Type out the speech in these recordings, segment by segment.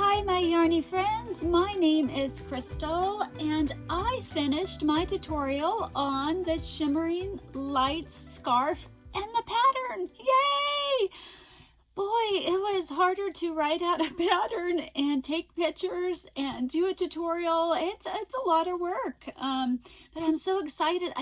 Hi my yarny friends, my name is Crystal and I finished my tutorial on the Shimmering Lights scarf and the pattern. Yay! Boy, it was harder to write out a pattern and take pictures and do a tutorial. It's a lot of work, but I'm so excited.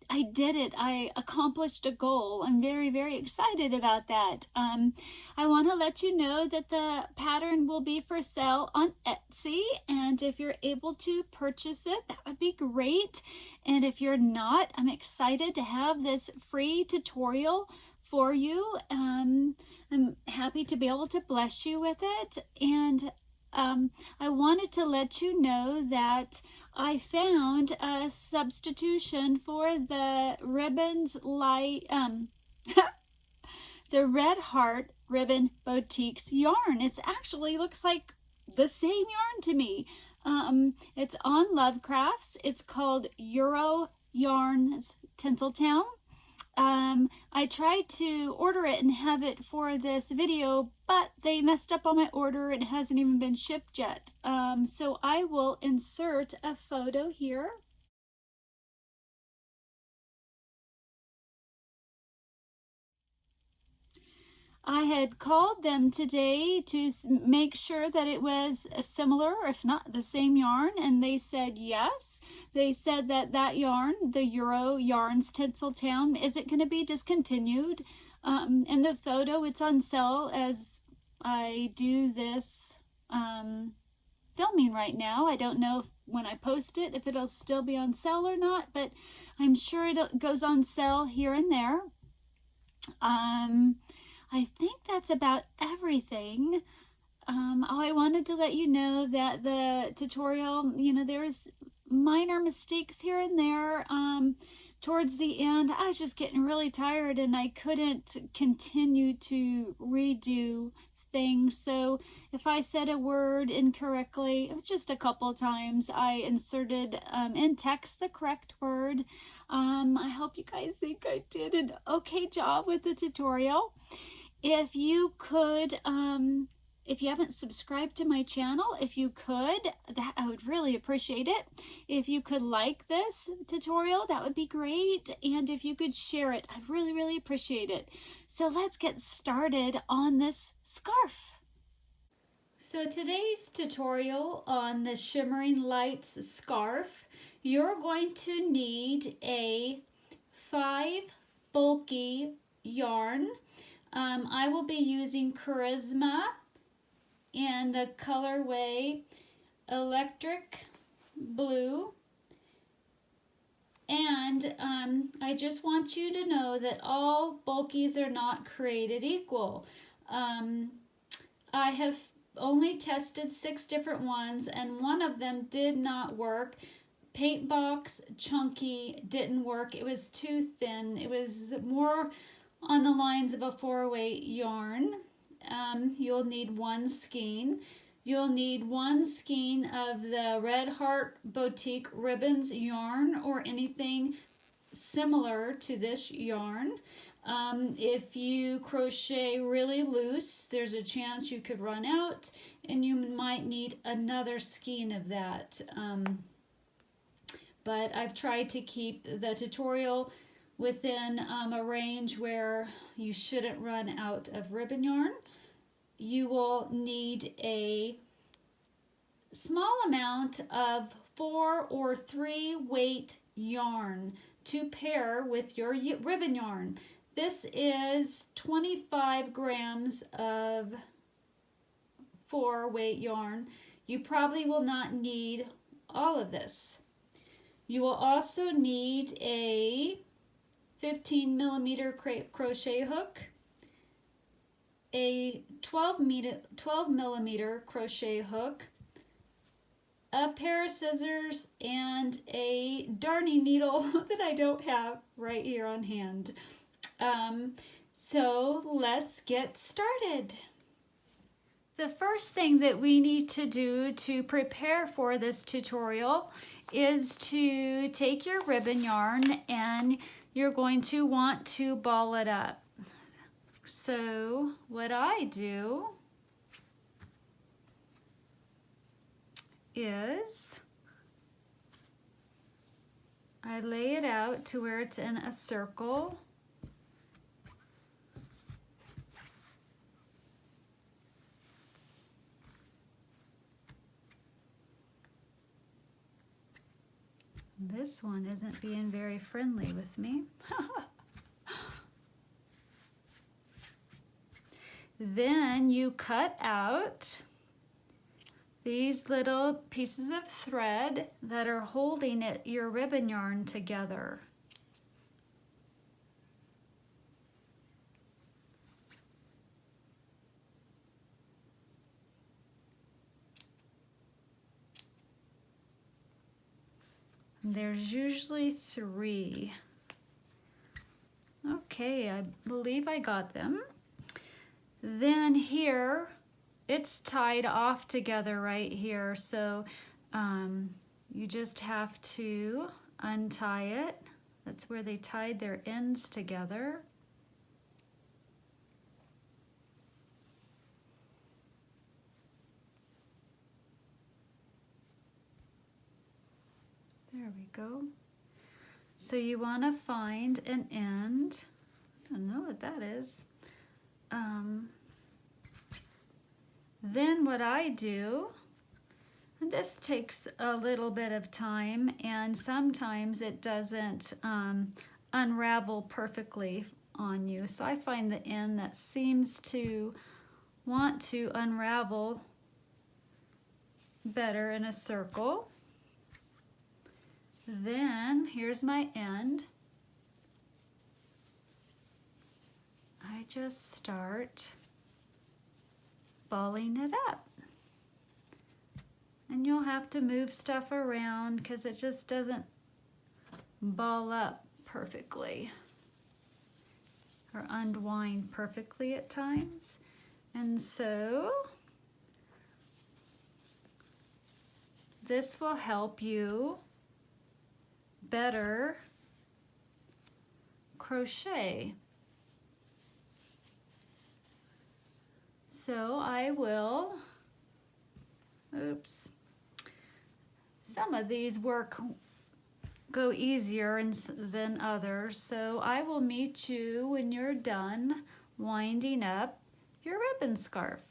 I did it. I accomplished a goal. I'm very, very excited about that. I want to let you know that the pattern will be for sale on Etsy, and if you're able to purchase it, that would be great. And if you're not, I'm excited to have this free tutorial for you. I'm happy to be able to bless you with it. And I wanted to let you know that I found a substitution for the ribbons the Red Heart Ribbon Boutiques yarn. It's actually looks like the same yarn to me. It's on Lovecrafts. It's called Euro Yarns Tinseltown. I tried to order it and have it for this video, but they messed up on my order and it hasn't even been shipped yet. So I will insert a photo here. I had called them today to make sure that it was similar, if not the same yarn, and they said yes. They said that that yarn, the Euro Yarns Tinseltown, isn't going to be discontinued. In the photo, it's on sale as I do this filming right now. I don't know if when I post it, if it'll still be on sale or not, but I'm sure it goes on sale here and there. I think that's about everything. I wanted to let you know that the tutorial, there was minor mistakes here and there. Towards the end, I was just getting really tired and I couldn't continue to redo things. So if I said a word incorrectly, it was just a couple times, I inserted in text the correct word. I hope you guys think I did an okay job with the tutorial. If you could, if you haven't subscribed to my channel, if you could, that I would really appreciate it. If you could like this tutorial, that would be great. And if you could share it, I'd really, really appreciate it. So let's get started on this scarf. So today's tutorial on the Shimmering Lights scarf, you're going to need a 5 bulky yarn. I will be using Charisma in the colorway Electric Blue. And I just want you to know that all bulkies are not created equal. I have only tested 6 different ones and one of them did not work. Paint Box Chunky didn't work. It was too thin. It was more on the lines of a 4-weight yarn. You'll need 1 skein. You'll need 1 skein of the Red Heart Boutique Ribbons yarn or anything similar to this yarn. If you crochet really loose, there's a chance you could run out and you might need another skein of that. But I've tried to keep the tutorial within a range where you shouldn't run out of ribbon yarn. You will need a small amount of 4 or 3 weight yarn to pair with your ribbon yarn. This is 25 grams of 4 weight yarn. You probably will not need all of this. You will also need a 15 millimeter crochet hook, a 12 millimeter crochet hook, a pair of scissors, and a darning needle that I don't have right here on hand. So let's get started. The first thing that we need to do to prepare for this tutorial is to take your ribbon yarn and you're going to want to ball it up. So what I do is I lay it out to where it's in a circle. This one isn't being very friendly with me. Then you cut out these little pieces of thread that are holding your ribbon yarn together. There's usually 3. Okay, I believe I got them. Then here, it's tied off together right here, so you just have to untie it. That's where they tied their ends together. There we go. So you want to find an end. I don't know what that is. Then what I do, and this takes a little bit of time, and sometimes it doesn't unravel perfectly on you. So I find the end that seems to want to unravel better in a circle. Then here's my end. I just start balling it up. And you'll have to move stuff around because it just doesn't ball up perfectly or unwind perfectly at times. And so this will help you better crochet. So I will, some of these go easier than others, so I will meet you when you're done winding up your ribbon scarf.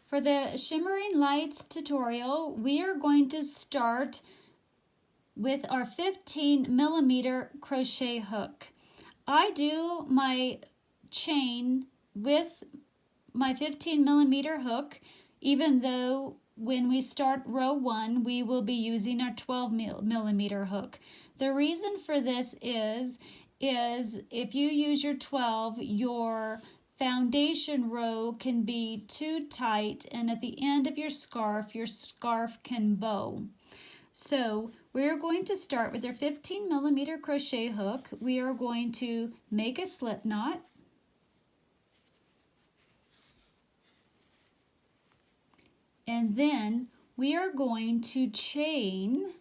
For the Shimmering Lights tutorial, we are going to start with our 15mm crochet hook. I do my chain with my 15mm hook, even though when we start row 1, we will be using our 12mm hook. The reason for this is if you use your 12, your foundation row can be too tight, and at the end of your scarf can bow. So we're going to start with our 15mm crochet hook. We are going to make a slip knot. And then we are going to chain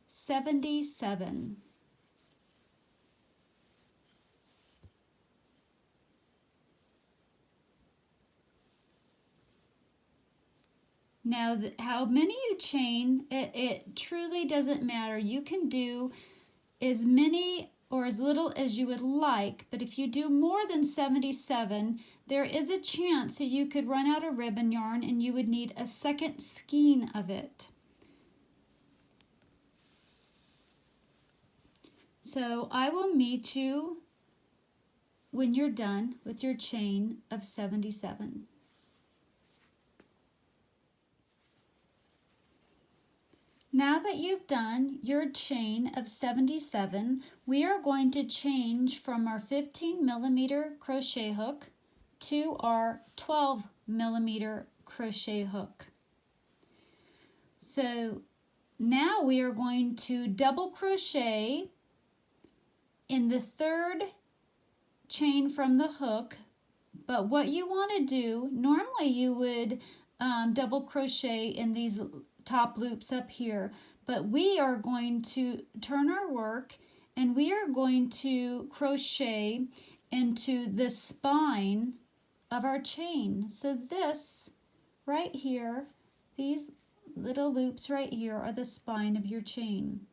77. Now, how many you chain, it truly doesn't matter. You can do as many or as little as you would like, but if you do more than 77, there is a chance that you could run out of ribbon yarn and you would need a second skein of it. So I will meet you when you're done with your chain of 77. Now that you've done your chain of 77, we are going to change from our 15mm crochet hook to our 12mm crochet hook. So now we are going to double crochet in the 3rd chain from the hook, but what you want to do, normally you would double crochet in these top loops up here, but we are going to turn our work and we are going to crochet into the spine of our chain. So this right here, these little loops right here are the spine of your chain.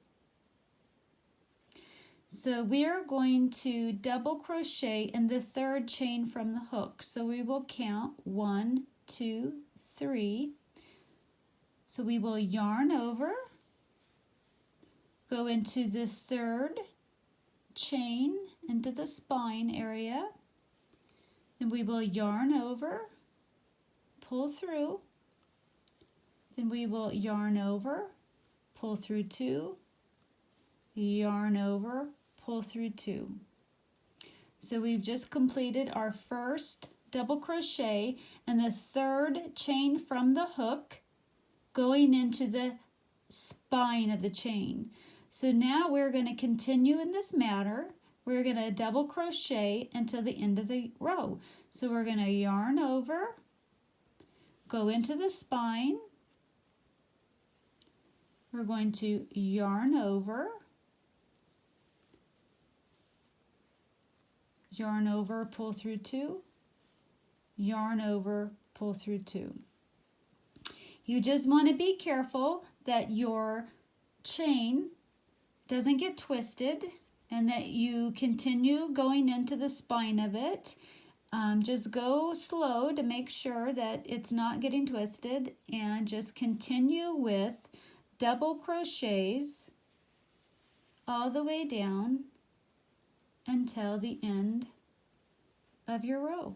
So we are going to double crochet in the third chain from the hook. So we will count 1, 2, 3. So we will yarn over, go into the third chain into the spine area, then we will yarn over, pull through, then we will yarn over, pull through 2, yarn over, pull through 2. So we've just completed our first double crochet in the third chain from the hook, going into the spine of the chain. So now we're going to continue in this manner. We're going to double crochet until the end of the row. So we're going to yarn over, go into the spine, we're going to yarn over, pull through 2, yarn over, pull through 2. You just want to be careful that your chain doesn't get twisted and that you continue going into the spine of it. Just go slow to make sure that it's not getting twisted, and just continue with double crochets all the way down until the end of your row.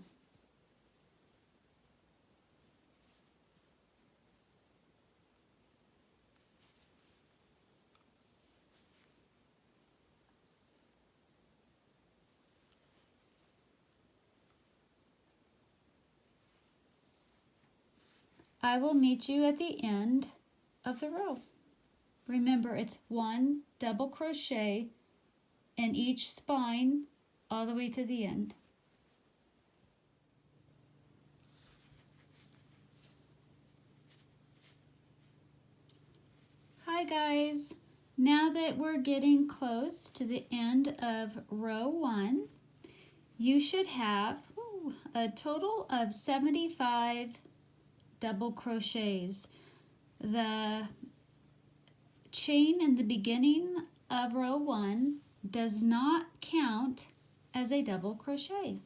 I will meet you at the end of the row. Remember, it's 1 double crochet in each spine all the way to the end. Hi guys, now that we're getting close to the end of row 1, you should have a total of 75 double crochets. The chain in the beginning of row 1 does not count as a double crochet.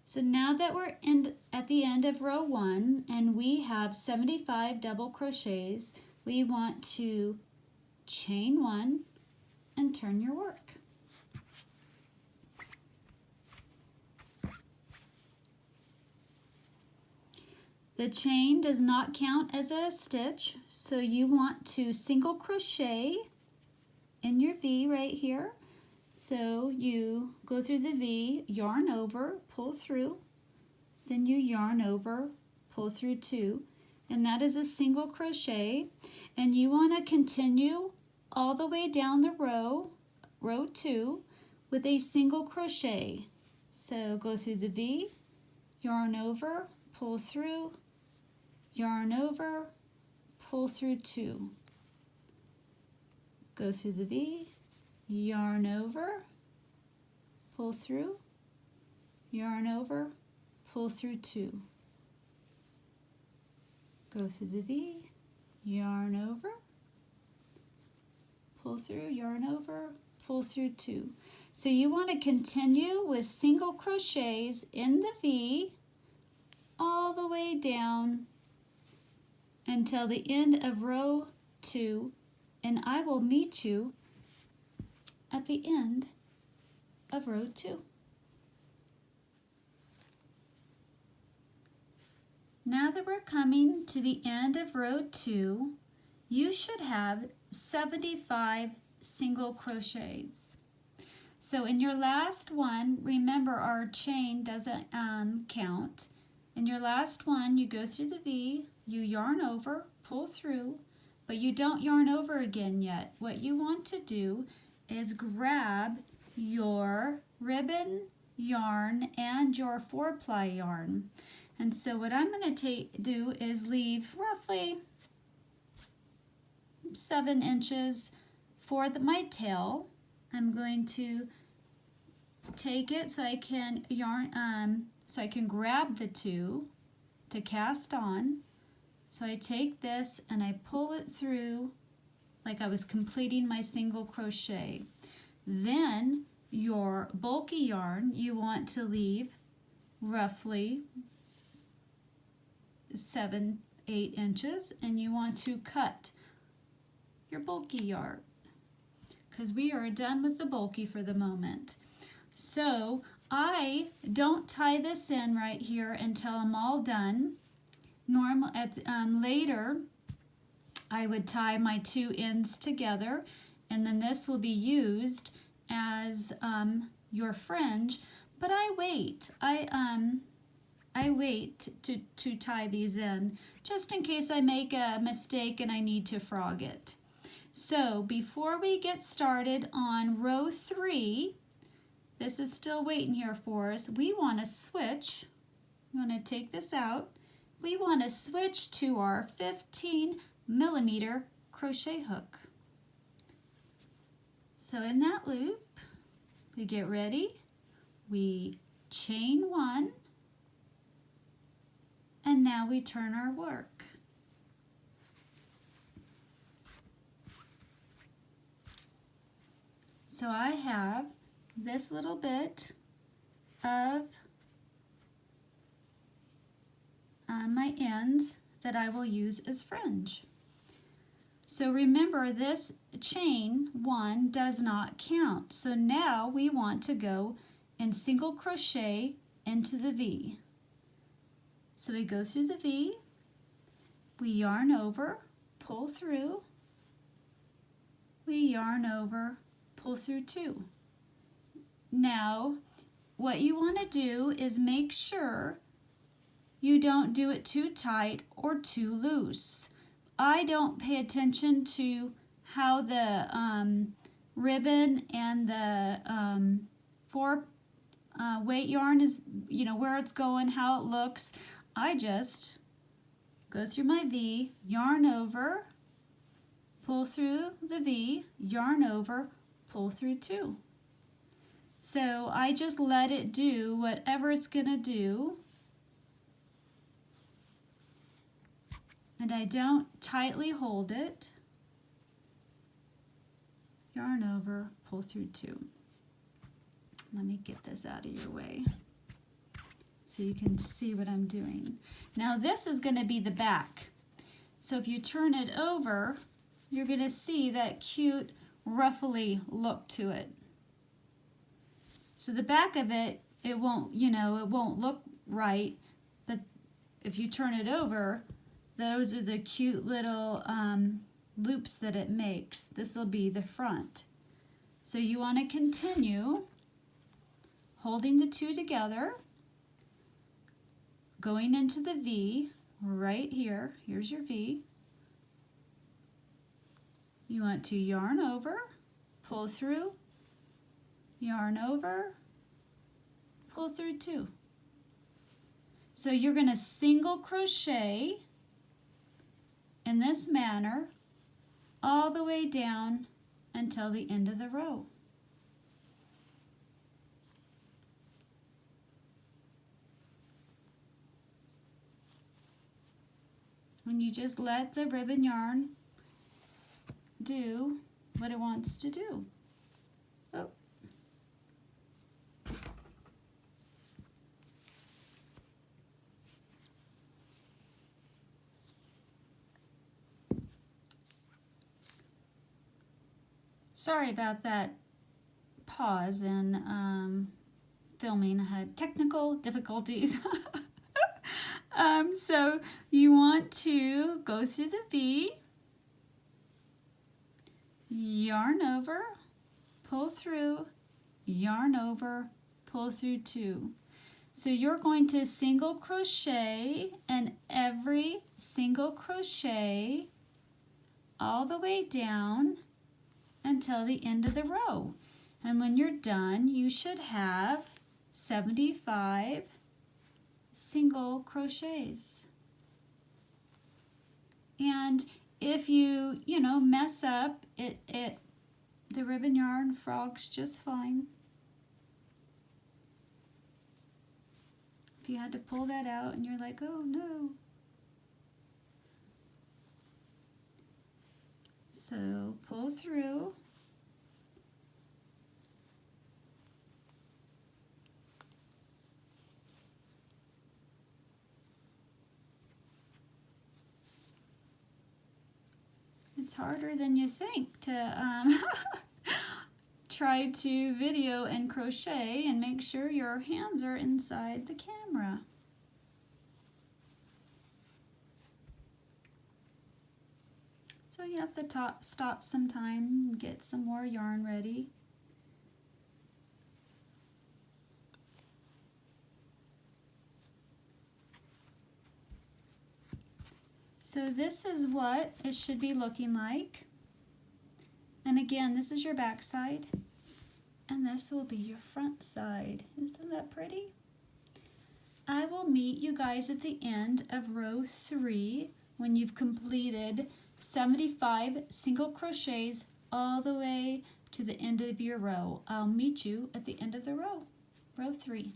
So now that we're at the end of row 1 and we have 75 double crochets, we want to chain 1 and turn your work. The chain does not count as a stitch, so you want to single crochet in your V right here. So you go through the V, yarn over, pull through, then you yarn over, pull through 2, and that is a single crochet. And you want to continue all the way down the row, row 2, with a single crochet. So go through the V, yarn over, pull through, yarn over, pull through 2. Go through the V, yarn over, pull through, yarn over, pull through 2. Go through the V, yarn over, pull through, yarn over, pull through 2. So you want to continue with single crochets in the V all the way down until the end of row 2, and I will meet you at the end of row 2. Now that we're coming to the end of row 2, you should have 75 single crochets. So in your last one, remember our chain doesn't count. In your last one, you go through the V, you yarn over, pull through, but you don't yarn over again yet. What you want to do is grab your ribbon yarn and your 4-ply yarn. And so what I'm going to do is leave roughly 7 inches for my tail. I'm going to take it so I can so I can grab the 2 to cast on. So I take this and I pull it through like I was completing my single crochet. Then your bulky yarn you want to leave roughly 7-8 inches, and you want to cut your bulky yarn because we are done with the bulky for the moment. So I don't tie this in right here until I'm all done. Later I would tie my 2 ends together, and then this will be used as your fringe. But I wait. I wait to tie these in just in case I make a mistake and I need to frog it. So before we get started on row 3, this is still waiting here for us. We want to switch. We want to take this out. We want to switch to our 15mm crochet hook. So in that loop, we get ready. We chain 1, and now we turn our work. So I have this little bit of my ends that I will use as fringe. So remember, this chain 1 does not count. So now we want to go and single crochet into the V. So we go through the V, we yarn over, pull through, we yarn over, pull through 2. Now, what you want to do is make sure you don't do it too tight or too loose. I don't pay attention to how the ribbon and the weight yarn is, where it's going, how it looks. I just go through my V, yarn over, pull through the V, yarn over, pull through 2. So I just let it do whatever it's going to do. And I don't tightly hold it. Yarn over, pull through 2. Let me get this out of your way so you can see what I'm doing. Now this is going to be the back. So if you turn it over, you're going to see that cute ruffly look to it. So the back of it, it won't look right, but if you turn it over, those are the cute little loops that it makes. This will be the front. So you want to continue holding the 2 together, going into the V right here. Here's your V. You want to yarn over, pull through, yarn over, pull through 2. So you're going to single crochet in this manner all the way down until the end of the row. And you just let the ribbon yarn do what it wants to do. Oh. Sorry about that pause in filming. I had technical difficulties. So you want to go through the V, yarn over, pull through, yarn over, pull through 2. So you're going to single crochet in every single crochet all the way down until the end of the row. And when you're done, you should have 75 single crochets. And if you mess up, the ribbon yarn frogs just fine. If you had to pull that out and you're like, oh no. So pull through. It's harder than you think to try to video and crochet and make sure your hands are inside the camera. So you have to stop sometime and get some more yarn ready. So this is what it should be looking like. And again, this is your back side, and this will be your front side. Isn't that pretty? I will meet you guys at the end of row 3 when you've completed 75 single crochets all the way to the end of your row. I'll meet you at the end of the row, row 3.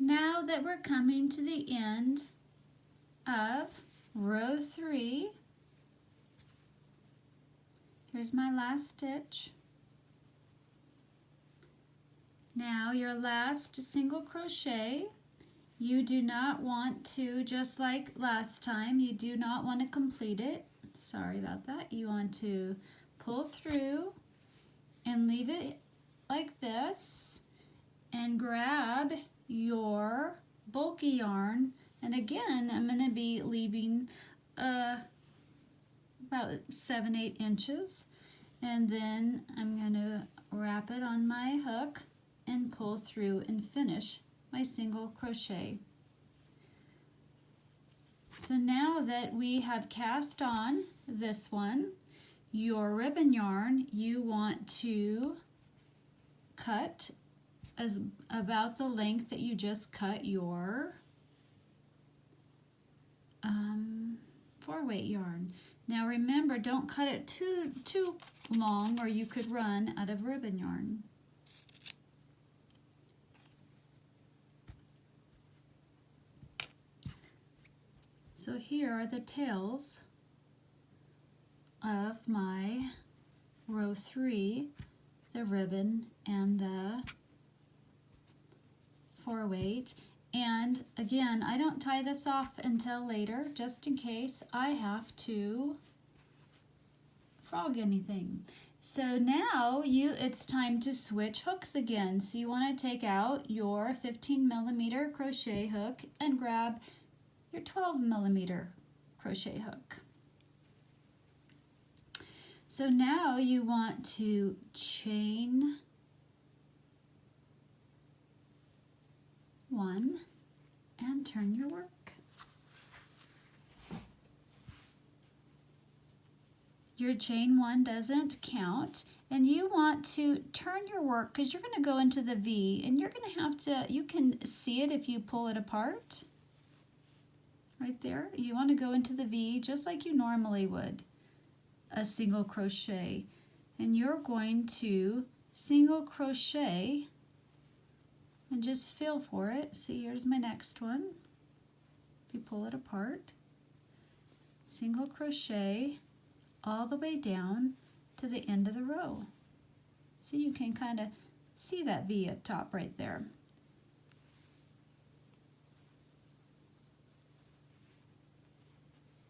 Now that we're coming to the end of row 3, here's my last stitch. Now your last single crochet, you do not want to, just like last time, you do not want to complete it. Sorry about that. You want to pull through and leave it like this and grab your bulky yarn, and again I'm going to be leaving about 7-8 inches, and then I'm going to wrap it on my hook and pull through and finish my single crochet. So now that we have cast on this one, your ribbon yarn, you want to cut as about the length that you just cut your 4-weight yarn. Now remember, don't cut it too long or you could run out of ribbon yarn. So here are the tails of my row 3, the ribbon and the 4-weight. And again, I don't tie this off until later, just in case I have to frog anything. So now it's time to switch hooks again. So you want to take out your 15mm crochet hook and grab your 12mm crochet hook. So now you want to chain 1 and turn your work. Your chain 1 doesn't count, and you want to turn your work because you're going to go into the V, and you're going to have to, you can see it if you pull it apart. Right there, you want to go into the V just like you normally would a single crochet, and you're going to single crochet and just feel for it. See, here's my next one. If you pull it apart, single crochet all the way down to the end of the row. See, you can kind of see that V up top right there.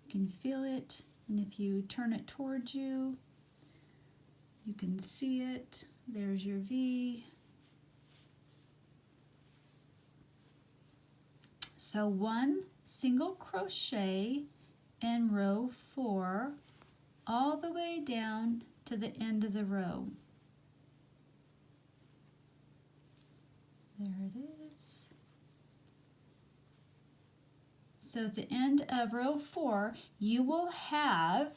You can feel it, and if you turn it towards you, you can see it. There's your V. So 1 single crochet in row 4 all the way down to the end of the row. There it is. So at the end of row 4, you will have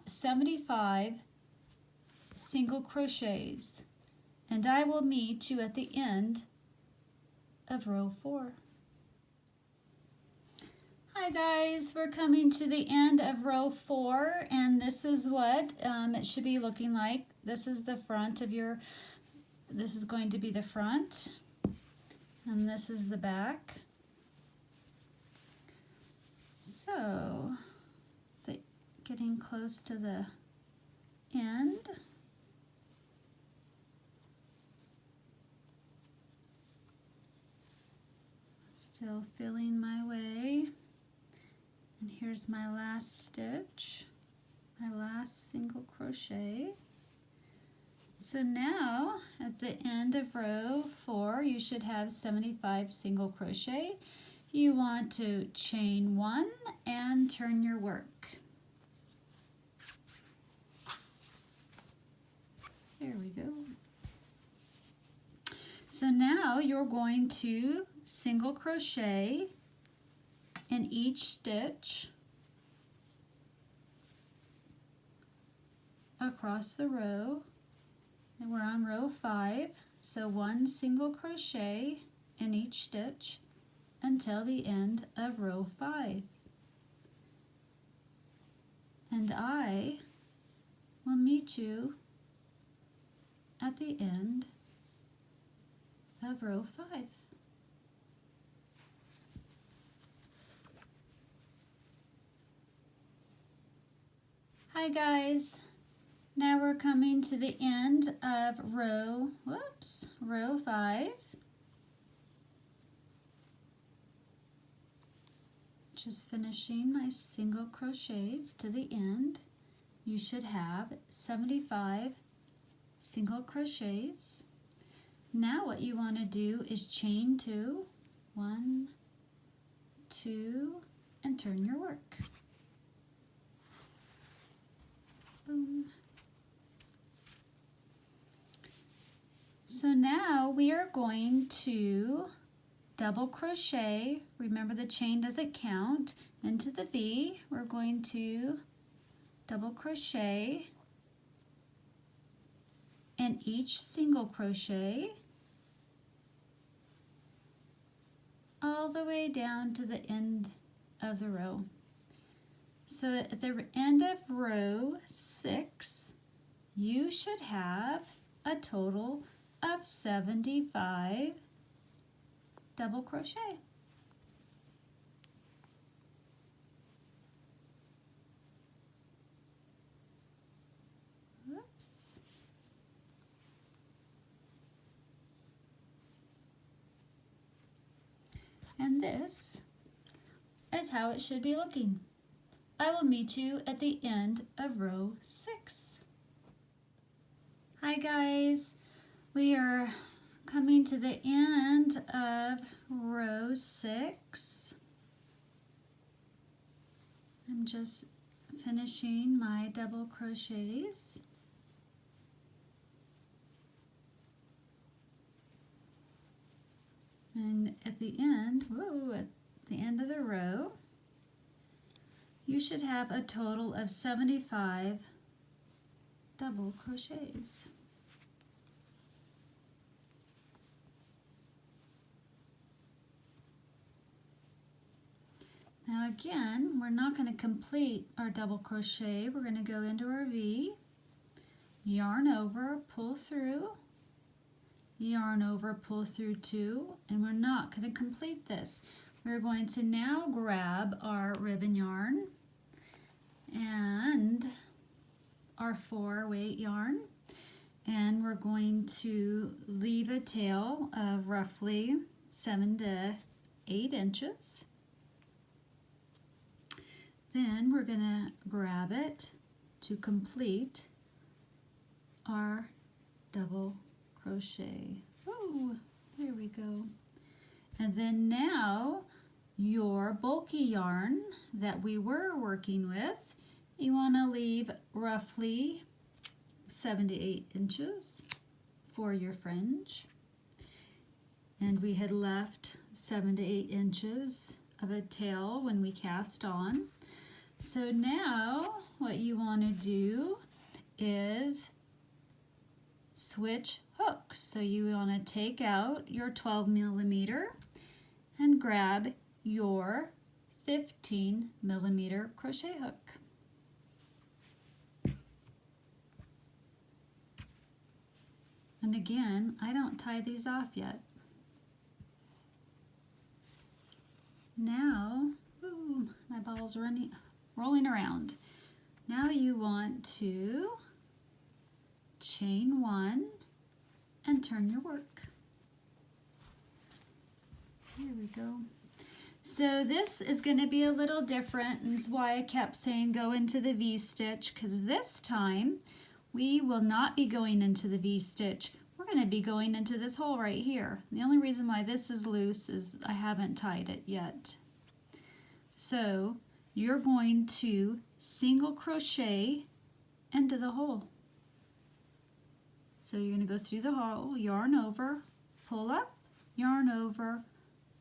75 single crochets, and I will meet you at the end of row 4. Hi guys, we're coming to the end of row 4, and this is what it should be looking like. This is the front of your, this is going to be the front, and this is the back. So, getting close to the end. Still feeling my way. And here's my last stitch, my last single crochet. So now at the end of row 4, you should have 75 single crochet. You want to chain 1 and turn your work. There we go. So now you're going to single crochet in each stitch across the row, and we're on row 5, so 1 single crochet in each stitch until the end of row 5. And I will meet you at the end of row 5. Hi guys, now we're coming to the end of row 5. Just finishing my single crochets to the end. You should have 75 single crochets. Now what you want to do is chain 2, 1, 2, and turn your work. Boom. So now we are going to double crochet. Remember, the chain doesn't count. Into the V, we're going to double crochet in each single crochet all the way down to the end of the row. So at the end of row 6, you should have a total of 75 double crochet. Whoops. And this is how it should be looking. I will meet you at the end of row 6. Hi guys, we are coming to the end of row 6. I'm just finishing my double crochets. And at the end, at the end of the row, you should have a total of 75 double crochets. Now again, we're not going to complete our double crochet. We're going to go into our V, yarn over, pull through, yarn over, pull through 2, and we're not going to complete this. We're going to now grab our ribbon yarn and our 4-weight yarn, and we're going to leave a tail of roughly 7 to 8 inches. Then we're going to grab it to complete our double crochet. Oh, there we go. And then now your bulky yarn that we were working with, you want to leave roughly 7 to 8 inches for your fringe. And we had left 7 to 8 inches of a tail when we cast on. So now what you want to do is switch hooks. So you want to take out your 12mm and grab your 15mm crochet hook. And again, I don't tie these off yet. Now, ooh, my ball's rolling around. Now you want to chain 1 and turn your work. Here we go. So this is going to be a little different, and that's why I kept saying go into the V-stitch, because this time we will not be going into the V-stitch. We're going to be going into this hole right here. The only reason why this is loose is I haven't tied it yet. So you're going to single crochet into the hole. So you're going to go through the hole, yarn over, pull up, yarn over,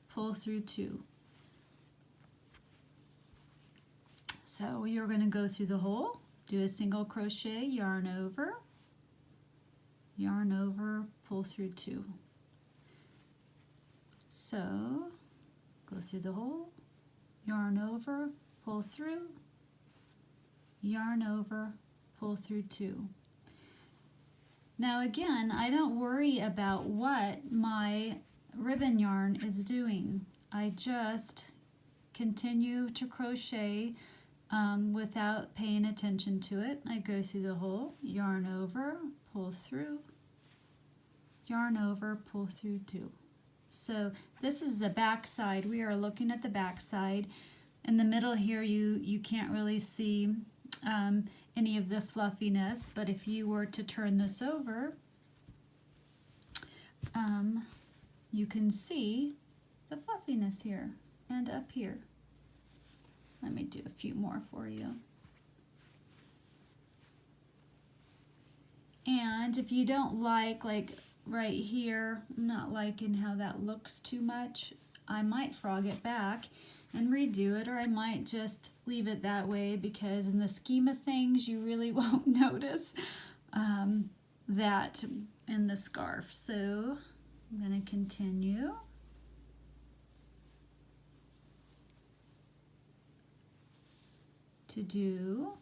pull through 2. So you're going to go through the hole, do a single crochet, yarn over, pull through 2. So go through the hole, yarn over, pull through, yarn over, pull through 2. Now again, I don't worry about what my ribbon yarn is doing. I just continue to crochet without paying attention to it. I go through the hole, yarn over, pull through, yarn over, pull through 2. So this is the back side. We are looking at the back side. In the middle here, you can't really see any of the fluffiness, but if you were to turn this over, you can see the fluffiness here and up here. Let me do a few more for you. And if you don't like right here, I'm not liking how that looks too much, I might frog it back and redo it, or I might just leave it that way, because in the scheme of things you really won't notice that in the scarf. So I'm going to continue. To do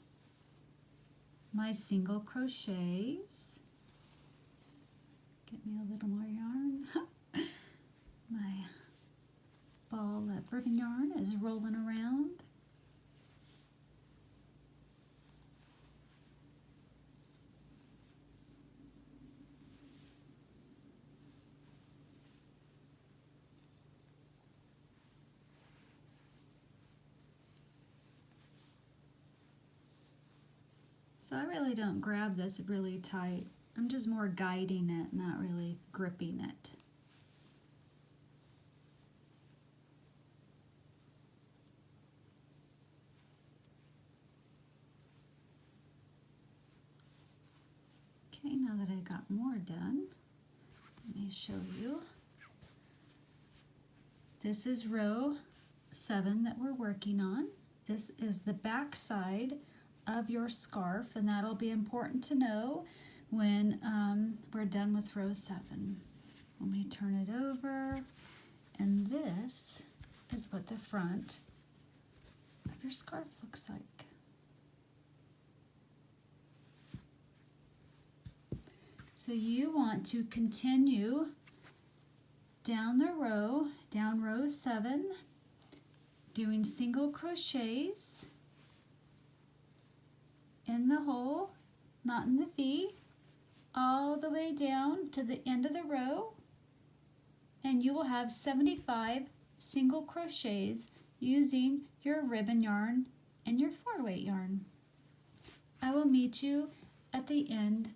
my single crochets. Get me a little more yarn. My ball of ribbon yarn is rolling around. So I really don't grab this really tight. I'm just more guiding it, not really gripping it. Okay, now that I got more done, let me show you. This is row 7 that we're working on. This is the back side of your scarf, and that'll be important to know when we're done with row 7. Let me turn it over, and this is what the front of your scarf looks like. So you want to continue down the row, down row 7, doing single crochets in the hole, not in the V, all the way down to the end of the row, and you will have 75 single crochets using your ribbon yarn and your 4-weight yarn. I will meet you at the end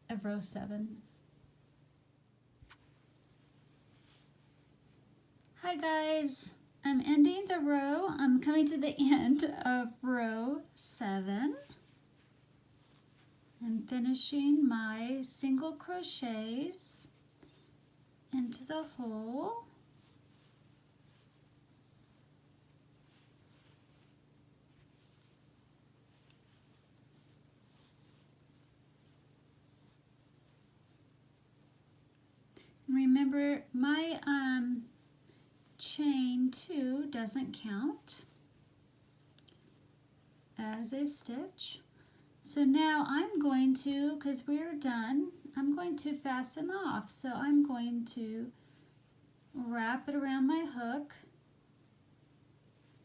of row 7. Hi guys, I'm ending the row. I'm coming to the end of row 7. I'm finishing my single crochets into the hole. Remember, my chain 2 doesn't count as a stitch. So now I'm going to, because we're done, I'm going to fasten off. So I'm going to wrap it around my hook,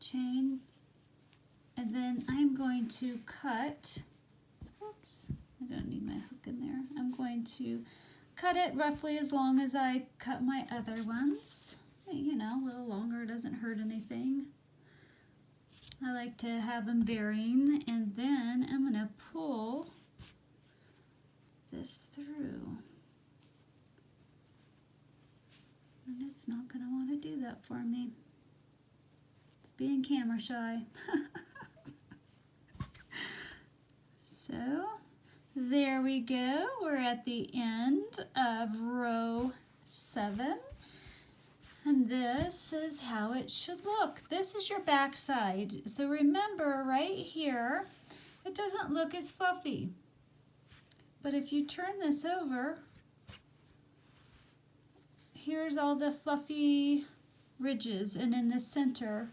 chain, and then I'm going to cut, oops, I don't need my hook in there. I'm going to cut it roughly as long as I cut my other ones. You know, a little longer, doesn't hurt anything. I like to have them varying, and then I'm going to pull this through. And it's not going to want to do that for me. It's being camera shy. So, there we go. We're at the end of row 7. And this is how it should look. This is your back side. So remember, right here, it doesn't look as fluffy. But if you turn this over, here's all the fluffy ridges, and in the center,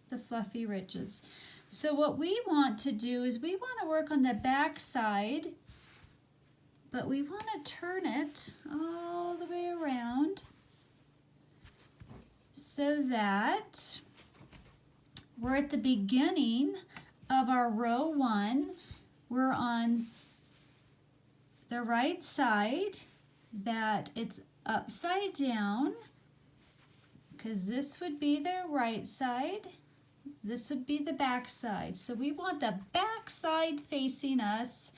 the fluffy ridges. So what we want to do is we want to work on the back side, but we want to turn it all the way around so that we're at the beginning of our row 1. We're on the right side, that it's upside down, because this would be the right side, this would be the back side. So we want the back side facing us,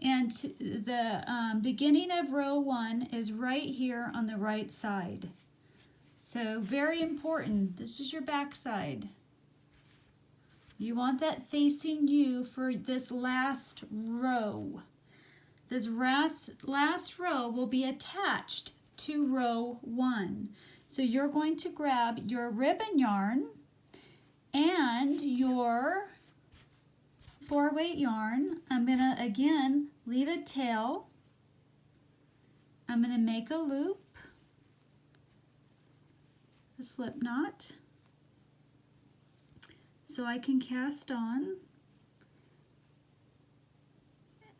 and the beginning of row 1 is right here on the right side. So very important, this is your back side. You want that facing you for this last row. This last row will be attached to row 1. So you're going to grab your ribbon yarn and your 4-weight yarn. I'm going to again leave a tail. I'm going to make a loop, a slip knot, so I can cast on.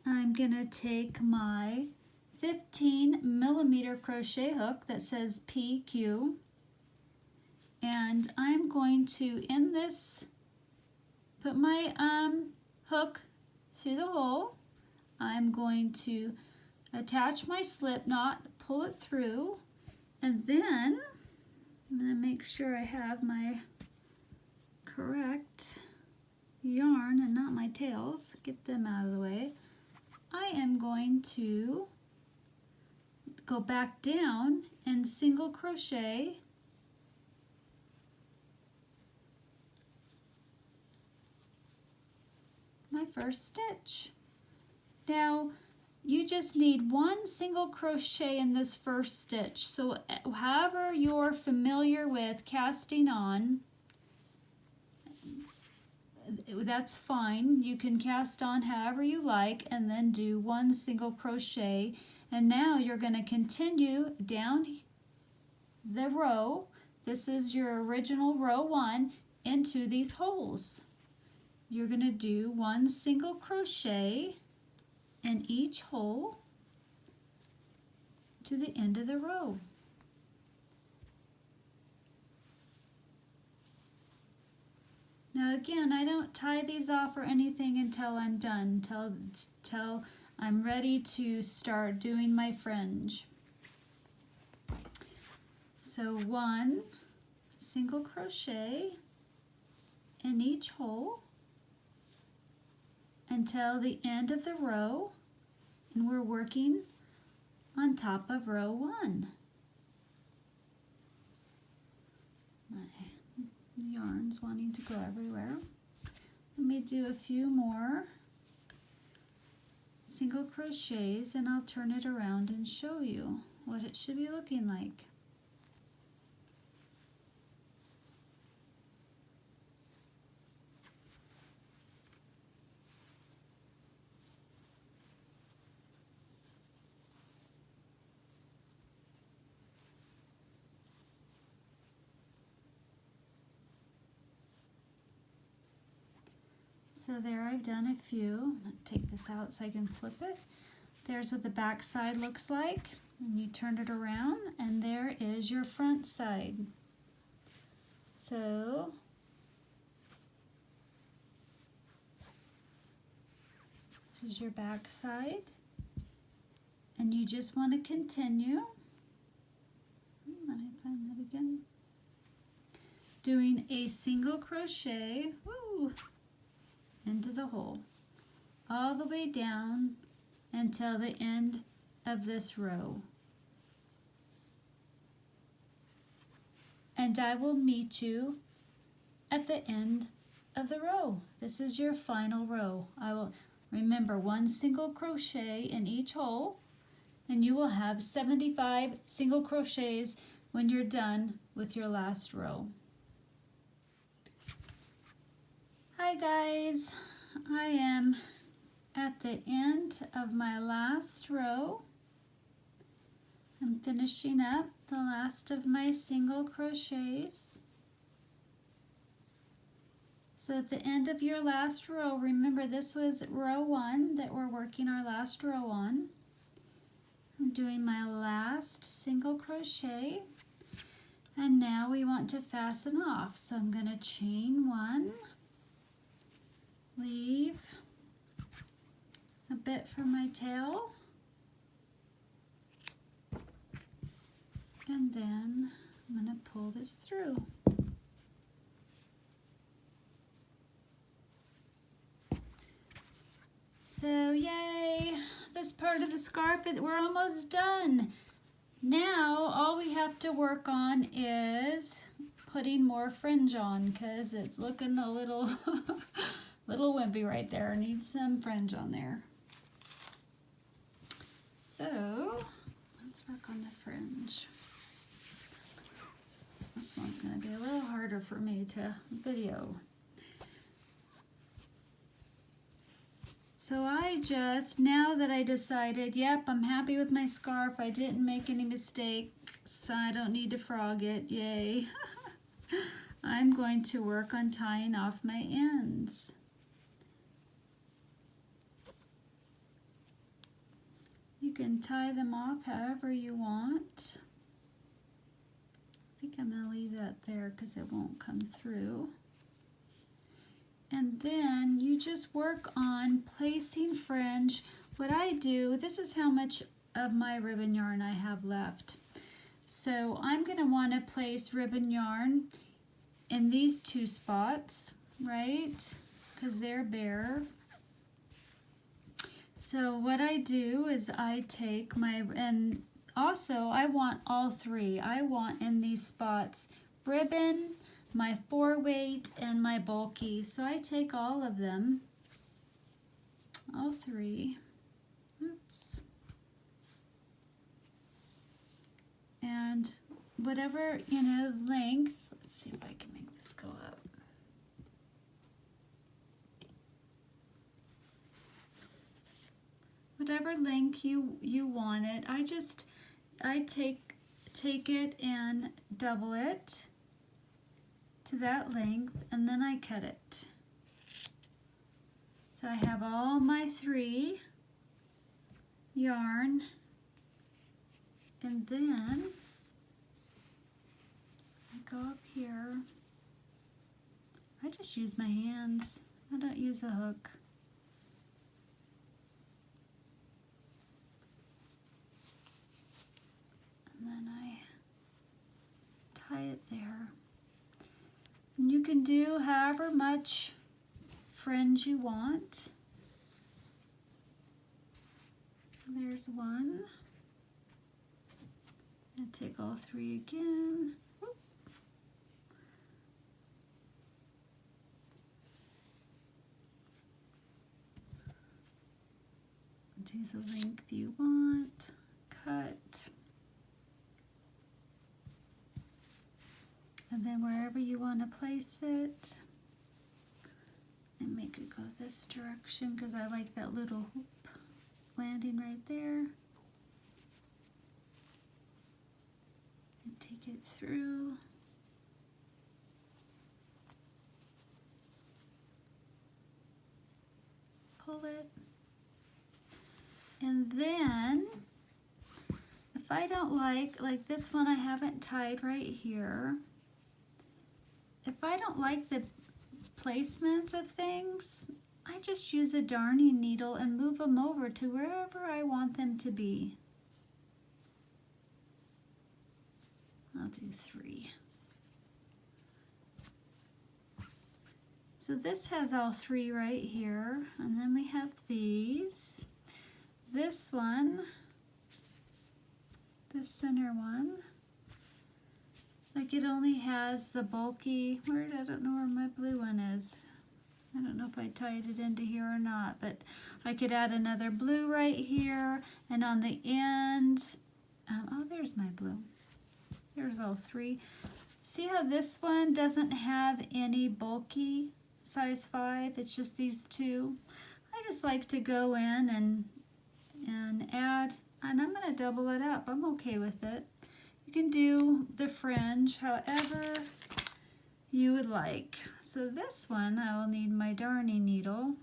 I'm going to take my 15mm crochet hook that says PQ, and I'm going to, in this, put my hook through the hole. I'm going to attach my slip knot, pull it through, and then I'm going to make sure I have my correct yarn and not my tails. Get them out of the way. I am going to go back down and single crochet my first stitch. Now you just need one single crochet in this first stitch. So however you're familiar with casting on, that's fine. You can cast on however you like and then do one single crochet, and now you're going to continue down the row. This is your original row 1 into these holes. You're going to do one single crochet in each hole to the end of the row. Now again, I don't tie these off or anything until I'm done, till I'm ready to start doing my fringe. So one single crochet in each hole until the end of the row, and we're working on top of row 1. My yarn's wanting to go everywhere. Let me do a few more single crochets and I'll turn it around and show you what it should be looking like. So there I've done a few. I'll take this out so I can flip it. There's what the back side looks like. And you turn it around and there is your front side. So this is your back side. And you just want to continue. Let me find that again. Doing a single crochet, woo, into the hole, all the way down until the end of this row. And I will meet you at the end of the row. This is your final row. I will remember one single crochet in each hole, and you will have 75 single crochets when you're done with your last row. Hi guys, I am at the end of my last row. I'm finishing up the last of my single crochets. So at the end of your last row, remember this was row 1 that we're working our last row on. I'm doing my last single crochet, and now we want to fasten off. So I'm going to chain 1, leave a bit for my tail, and then I'm going to pull this through. So yay, this part of the scarf, we're almost done. Now all we have to work on is putting more fringe on because it's looking a little little wimpy right there. Needs some fringe on there. So let's work on the fringe. This one's going to be a little harder for me to video. So now that I decided, yep, I'm happy with my scarf. I didn't make any mistakes. I don't need to frog it, yay. I'm going to work on tying off my ends. You can tie them off however you want. I think I'm going to leave that there because it won't come through. And then you just work on placing fringe. What I do, this is how much of my ribbon yarn I have left. So I'm going to want to place ribbon yarn in these 2 spots, right? Because they're bare. So what I do is I take my, and also I want all 3. I want in these spots ribbon, my 4-weight, and my bulky. So I take all of them, all 3. Oops. And whatever, length, let's see if I can make this go up. Whatever length you want it, I take it and double it to that length, and then I cut it. So I have all my 3 yarn, and then I go up here. I just use my hands. I don't use a hook. And then I tie it there. And you can do however much fringe you want. There's one. And take all 3 again. Do the length you want. Cut. And then wherever you want to place it, and make it go this direction because I like that little hoop landing right there. And take it through. pull it. And then, if I don't like this one I haven't tied right here, if I don't like the placement of things, I just use a darning needle and move them over to wherever I want them to be. I'll do 3. So this has all 3 right here, and then we have these. This one, this center one, like it only has the bulky, I don't know where my blue one is. I don't know if I tied it into here or not, but I could add another blue right here, and on the end, oh, there's my blue. There's all 3. See how this one doesn't have any bulky size 5? It's just these 2. I just like to go in and add, and I'm going to double it up. I'm okay with it. You can do the fringe however you would like. So this one I will need my darning needle.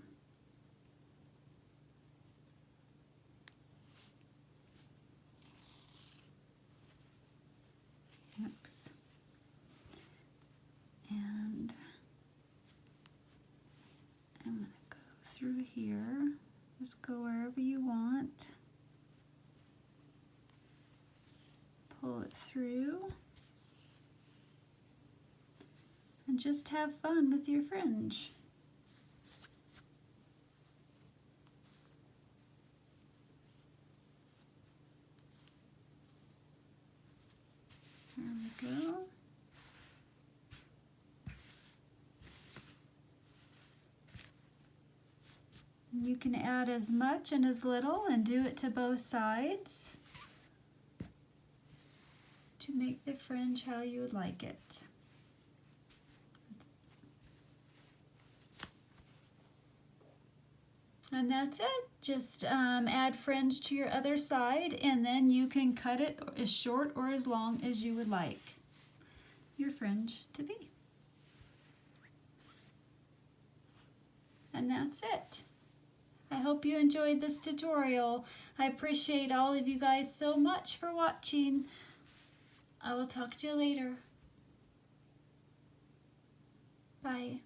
Oops. And I'm going to go through here. Just go wherever you want. Pull it through. And just have fun with your fringe. There we go. You can add as much and as little and do it to both sides to make the fringe how you would like it. And that's it. Just add fringe to your other side, and then you can cut it as short or as long as you would like your fringe to be. And that's it. I hope you enjoyed this tutorial. I appreciate all of you guys so much for watching. I will talk to you later. Bye.